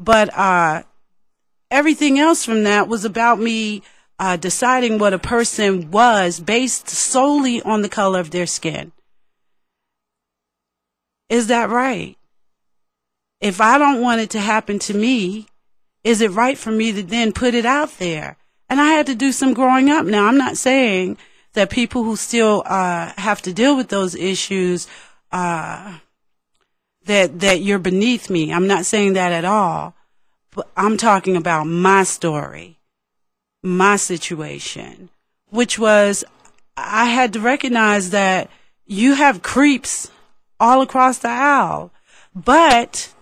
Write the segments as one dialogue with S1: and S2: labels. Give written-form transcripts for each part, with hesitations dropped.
S1: But everything else from that was about me deciding what a person was based solely on the color of their skin. Is that right? If I don't want it to happen to me, is it right for me to then put it out there? And I had to do some growing up. Now, I'm not saying that people who still have to deal with those issues, that you're beneath me. I'm not saying that at all. But I'm talking about my story, my situation, which was I had to recognize that you have creeps all across the aisle. But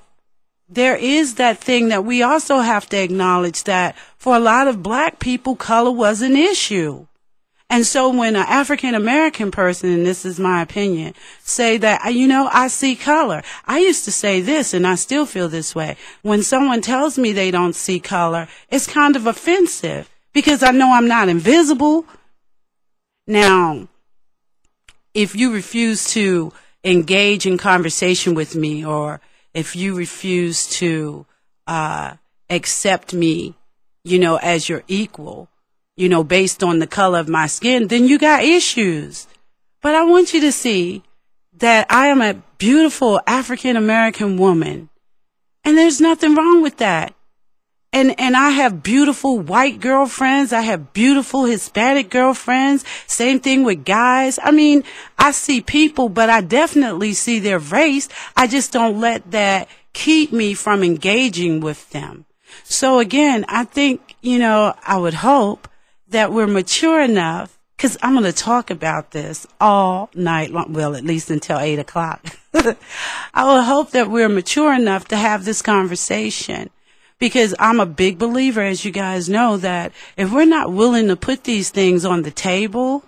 S1: there is that thing that we also have to acknowledge, that for a lot of black people, color was an issue. And so when an African American person, and this is my opinion, say that, I see color. I used to say this, and I still feel this way. When someone tells me they don't see color, it's kind of offensive because I know I'm not invisible. Now, if you refuse to engage in conversation with me, or if you refuse to accept me, as your equal, based on the color of my skin, then you got issues. But I want you to see that I am a beautiful African American woman, and there's nothing wrong with that. And I have beautiful white girlfriends. I have beautiful Hispanic girlfriends. Same thing with guys. I mean, I see people, but I definitely see their race. I just don't let that keep me from engaging with them. So again, I think, I would hope that we're mature enough, because I'm going to talk about this all night long, well, at least until 8 o'clock. I would hope that we're mature enough to have this conversation. Because I'm a big believer, as you guys know, that if we're not willing to put these things on the table,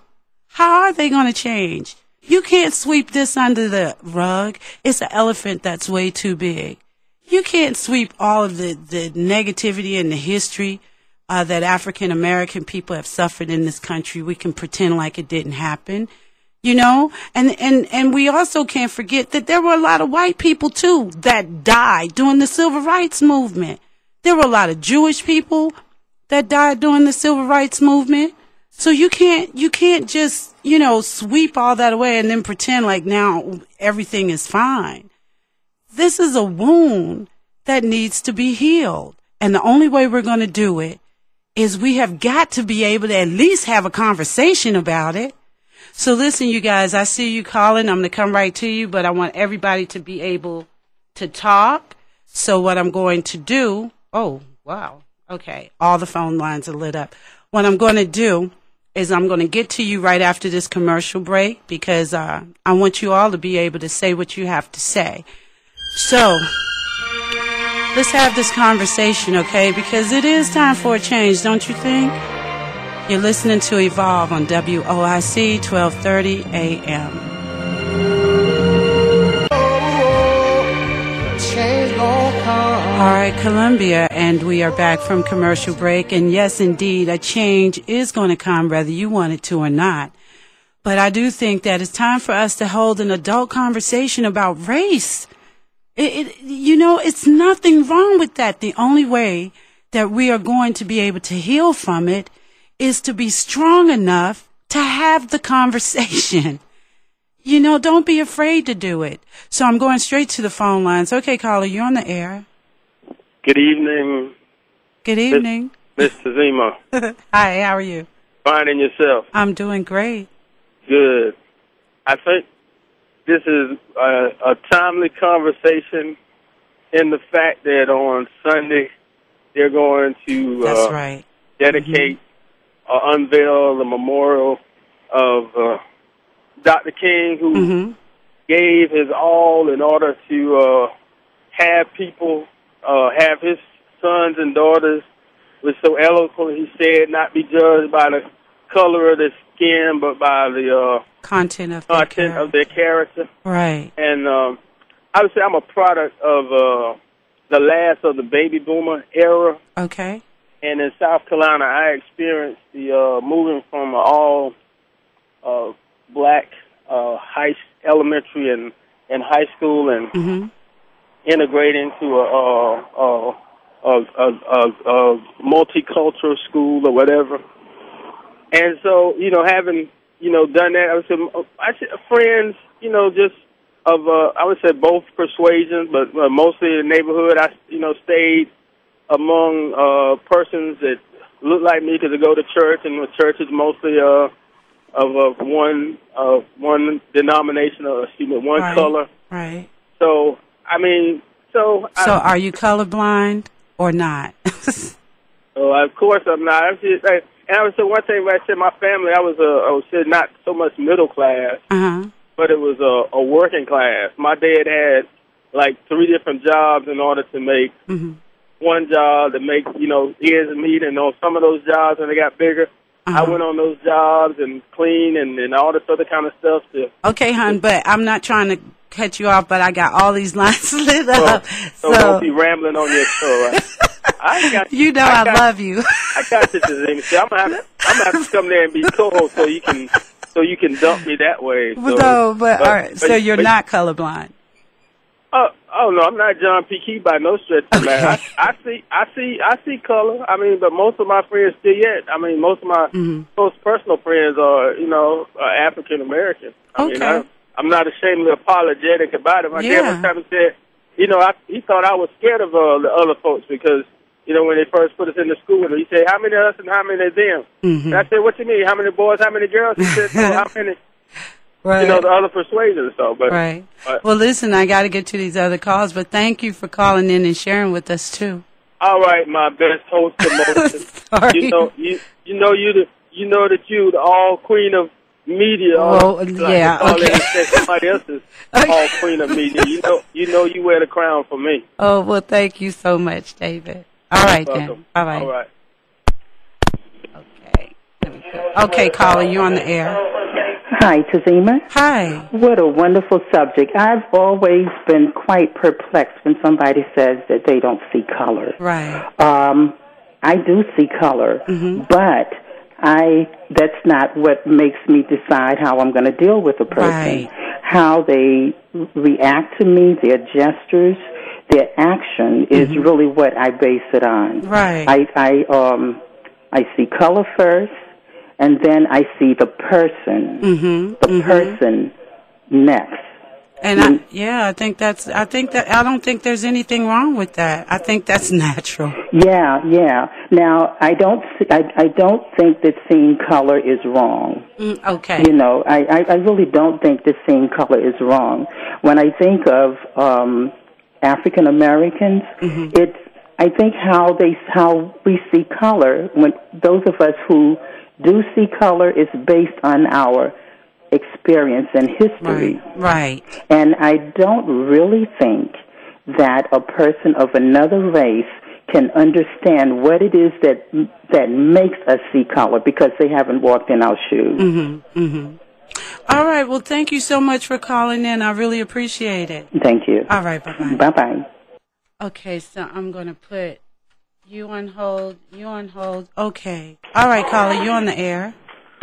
S1: how are they going to change? You can't sweep this under the rug. It's an elephant that's way too big. You can't sweep all of the negativity and the history that African American people have suffered in this country. We can pretend like it didn't happen, and we also can't forget that there were a lot of white people too that died during the civil rights movement. There were a lot of Jewish people that died during the civil rights movement. So you can't just, sweep all that away and then pretend like now everything is fine. This is a wound that needs to be healed. And the only way we're going to do it is we have got to be able to at least have a conversation about it. So listen, you guys, I see you calling. I'm going to come right to you, but I want everybody to be able to talk. So what I'm going to do, oh, wow. Okay. All the phone lines are lit up. What I'm going to do is I'm going to get to you right after this commercial break, because I want you all to be able to say what you have to say. So let's have this conversation, okay? Because it is time for a change, don't you think? You're listening to Evolve on WOIC 1230 AM. All right, Columbia, and we are back from commercial break. And yes, indeed, a change is going to come whether you want it to or not. But I do think that it's time for us to hold an adult conversation about race. It's nothing wrong with that. The only way that we are going to be able to heal from it is to be strong enough to have the conversation. Don't be afraid to do it. So I'm going straight to the phone lines. Okay, caller, you're on the air.
S2: Good evening.
S1: Good evening.
S2: Mr. Zima.
S1: Hi, how are you?
S2: Fine, and yourself?
S1: I'm doing great.
S2: Good. I think this is a timely conversation in the fact that on Sunday they're going to
S1: That's right.
S2: dedicate or unveil the memorial of Dr. King, who gave his all in order to have people, have his sons and daughters, was so eloquent, he said, not be judged by the color of their skin, but by the
S1: content of
S2: their character.
S1: Right.
S2: And I would say I'm a product of the last of the baby boomer era.
S1: Okay.
S2: And in South Carolina, I experienced the moving from all black elementary and high school and integrating to a multicultural school or whatever. And so, having, done that, I said friends, just of, I would say both persuasions, but mostly in the neighborhood. I, stayed among persons that look like me because they go to church, and the church is mostly of one denomination, or one
S1: right.
S2: color.
S1: Right.
S2: So, So
S1: are you colorblind or not?
S2: Of course I'm not. And I would say one thing when I said my family, I was not so much middle class, but it was a working class. My dad had like 3 different jobs in order to make one job to make, ends meet. And on some of those jobs, when they got bigger, I went on those jobs and clean and all this other kind of stuff.
S1: Okay, hon, but I'm not trying to cut you off, but I got all these lines lit up.
S2: So don't be rambling on your show, right? I
S1: love you.
S2: I got you, Tazini. I'm gonna have to come there and be co-host so you can dump me that way.
S1: So, so you're not colorblind.
S2: Oh no, I'm not John P. Key by no stretch of the matter. I see color. But most of my friends still yet. Most of my close personal friends are African American. I'm not ashamed or apologetic about it. My dad one time said, he thought I was scared of the other folks because, when they first put us in the school, he said, how many of us and how many of them? And I said, what you mean? How many boys, how many girls? He said, no, how many?
S1: Right.
S2: The other persuasions. So, but
S1: right. Well, listen, I got to get to these other calls, but thank you for calling in and sharing with us too.
S2: All right, my best host of most.
S1: Sorry.
S2: You know that you the all queen of media.
S1: Well, yeah. Okay.
S2: Somebody else is all queen of media. You wear the crown for me.
S1: Oh well, thank you so much, David. All right then. Bye bye.
S2: All right.
S1: Okay. Okay, caller, you on the air.
S3: Hi, Tazima.
S1: Hi.
S3: What a wonderful subject. I've always been quite perplexed when somebody says that they don't see color.
S1: Right.
S3: I do see color, but that's not what makes me decide how I'm going to deal with a person.
S1: Right.
S3: How they react to me, their gestures, their action is really what I base it on.
S1: Right.
S3: I see color first, and then I see the person. The person next.
S1: And I don't think there's anything wrong with that. I think that's natural.
S3: Yeah. Now, I don't think that seeing color is wrong.
S1: Okay.
S3: I really don't think that seeing color is wrong. When I think of African Americans, I think how we see color, when those of us who do see color, is based on our experience and history.
S1: Right.
S3: And I don't really think that a person of another race can understand what it is that makes us see color because they haven't walked in our shoes.
S1: All right. Well, thank you so much for calling in. I really appreciate it.
S3: Thank you.
S1: All right. Bye-bye.
S3: Bye-bye.
S1: Okay, so I'm going to put you on hold. Okay. All right, caller, you on the air.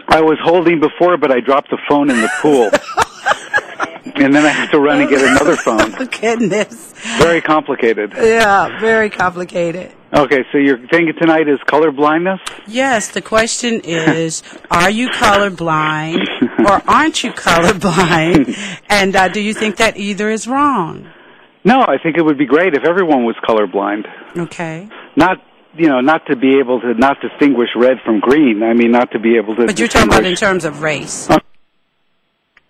S4: I was holding before, but I dropped the phone in the pool. And then I have to run and get another phone.
S1: Oh, goodness.
S4: Very complicated.
S1: Yeah, very complicated.
S4: Okay, so your thing tonight is color blindness?
S1: Yes, the question is, are you colorblind or aren't you colorblind? And do you think that either is wrong?
S4: No, I think it would be great if everyone was colorblind.
S1: Okay.
S4: Not to be able to not distinguish red from green. I mean, not to be able to.
S1: But you're talking about in terms of race.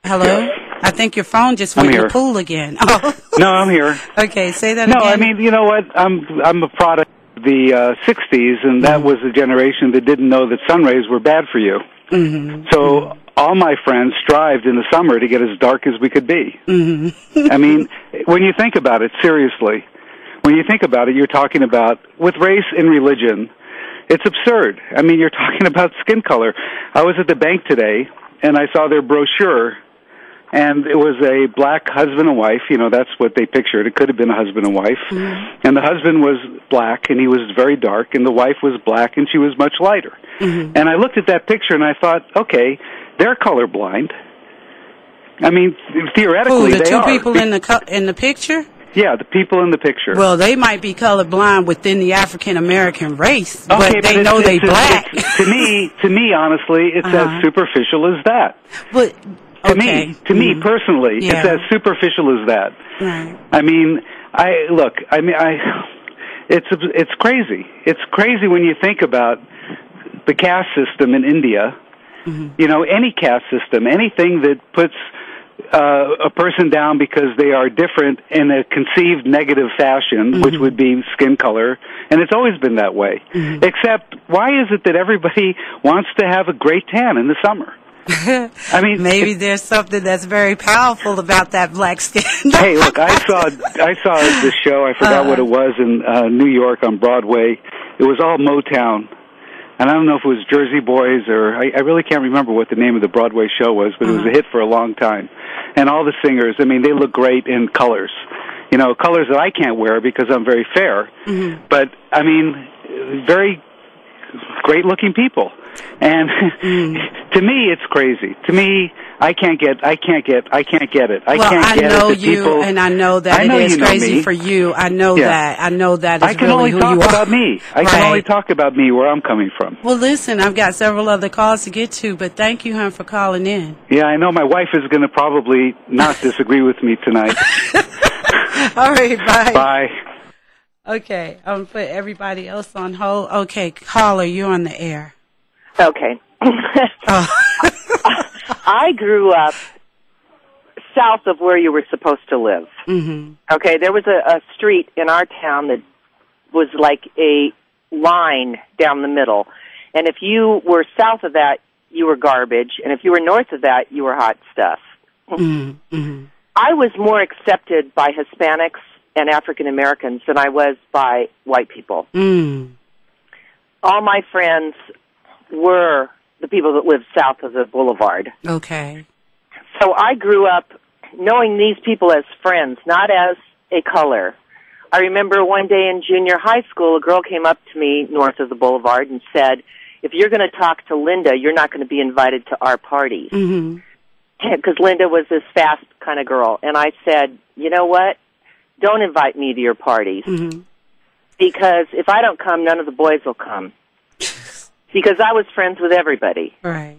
S1: Hello? I think your phone just went in the pool again. Oh.
S4: No, I'm here.
S1: Okay, say that again.
S4: No, I mean, you know what? I'm a product of the 60s, and that was a generation that didn't know that sun rays were bad for you. So all my friends strived in the summer to get as dark as we could be. I mean, when you think about it, seriously, when you think about it, you're talking about, with race and religion, it's absurd. I mean, you're talking about skin color. I was at the bank today, and I saw their brochure, and it was a black husband and wife. That's what they pictured. It could have been a husband and wife. And the husband was black, and he was very dark, and the wife was black, and she was much lighter. And I looked at that picture, and I thought, okay, they're colorblind. I mean, theoretically,
S1: the
S4: they
S1: two
S4: are.
S1: people in the picture?
S4: Yeah, the people in the picture.
S1: Well, they might be colorblind within the African American race, but
S4: okay,
S1: they know they black.
S4: To me, honestly, it's as superficial as that.
S1: But
S4: to me personally, it's as superficial as that.
S1: Right.
S4: I mean, it's crazy. It's crazy when you think about the caste system in India. You know, any caste system, anything that puts a person down because they are different in a conceived negative fashion, which would be skin color, and it's always been that way. Except, why is it that everybody wants to have a great tan in the summer? I mean,
S1: maybe there's something that's very powerful about that black skin.
S4: Hey, look, I saw this show. I forgot what it was in New York on Broadway. It was all Motown. And I don't know if it was Jersey Boys or I really can't remember what the name of the Broadway show was, but it was a hit for a long time. And all the singers, I mean, they look great in colors. You know, colors that I can't wear because I'm very fair. But, I mean, very great-looking people. And to me, it's crazy. To me, I can't get it. I can't get it.
S1: I know you,
S4: people,
S1: and I know that it is crazy for you. I know that. I know that is really who you are.
S4: I can only talk about me. I can only talk about me, where I'm coming from.
S1: Well, listen, I've got several other calls to get to, but thank you, hon, for calling in.
S4: Yeah, I know my wife is going to probably not disagree with me tonight.
S1: All right, bye.
S4: Bye.
S1: Okay, I'm going to put everybody else on hold. Okay, caller, you're on the air.
S5: Okay. I grew up south of where you were supposed to live. Okay, there was a street in our town that was like a line down the middle. And if you were south of that, you were garbage. And if you were north of that, you were hot stuff. I was more accepted by Hispanics and African Americans than I was by white people. All my friends were the people that lived south of the boulevard.
S1: Okay.
S5: So I grew up knowing these people as friends, not as a color. I remember one day in junior high school, a girl came up to me north of the boulevard and said, if you're going to talk to Linda, you're not going to be invited to our parties. Because Linda was this fast kind of girl. And I said, you know what? Don't invite me to your parties. Because if I don't come, none of the boys will come. Because I was friends with everybody.
S1: Right.